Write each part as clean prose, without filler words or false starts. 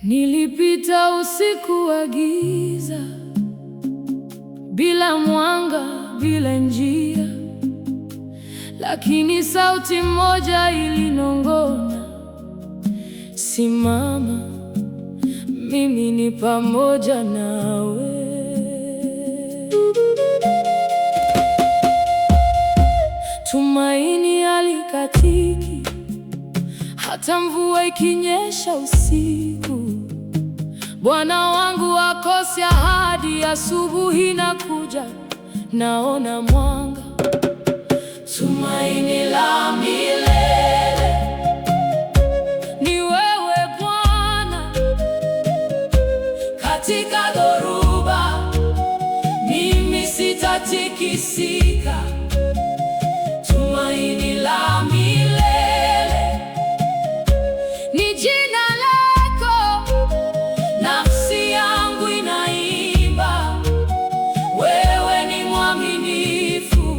Nilipita usiku wa giza, bila mwanga, bila njia, lakini sauti moja ilinong'ona, simama, mimi ni pamoja nawe. Tumaini halikatiki, hata mvua ikinyesha usiku. Bwana wangu hakosi ahadi, asubuhi inakuja, naona mwanga. Tumaini la milele ni wewe Bwana, katika dhoruba mimi sitatikisika. Tumaini la milele ni jina lako, nafsi yangu inaimba, wewe ni mwaminifu.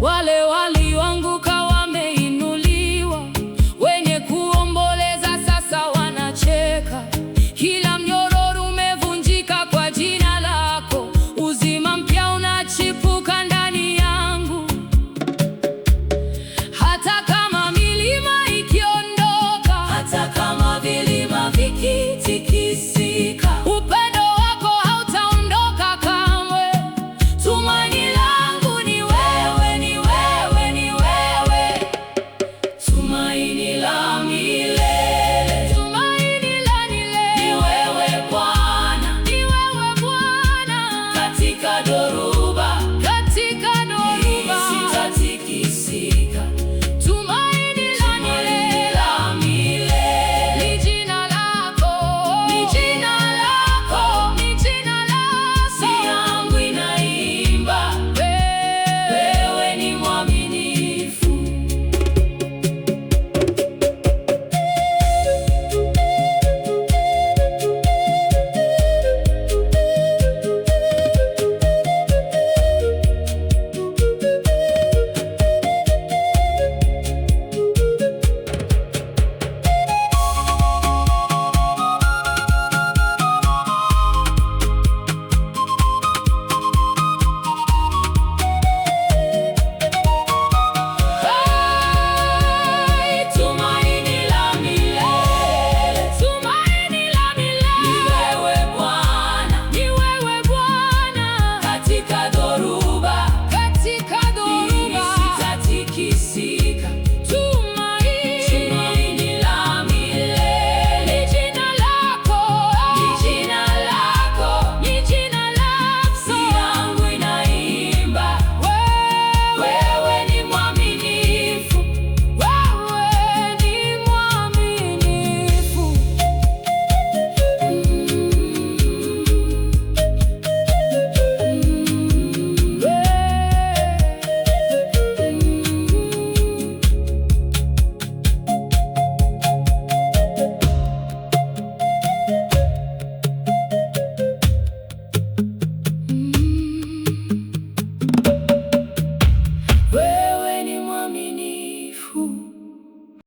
Wale walioanguka wameinuliwa, wenye kuomboleza sasa wanacheka. Kila mnyororo umevunjika kwa jina lako, uzima mpya unachipuka ndani yangu. Hata kama milima ikiondoka, hata kama vilima vikitikisika, upendo wako hautaondoka kamwe. Tumaini langu ni wewe, ni wewe, ni wewe. Tumaini la milele, tumaini la milele ni wewe Bwana, ni wewe Bwana. Katika dhoruba, katika dhoruba sitatikisika. Tumaini la milele ni jina lako, ni jina lako, ni jina lako. Nafsi yangu inaimba, wewe ni mwaminifu. Tumaini la milele, tumaini la milele ni wewe Bwana, ni wewe Bwana. Katika dhoruba, katika dhoruba sitatikisika. Tumaini la milele ni jina lako, ni jina lako, ni jina lako. Nafsi yangu inaimba, wewe ni mwaminifu, wewe ni mwaminifu. Wewe ni mwaminifu.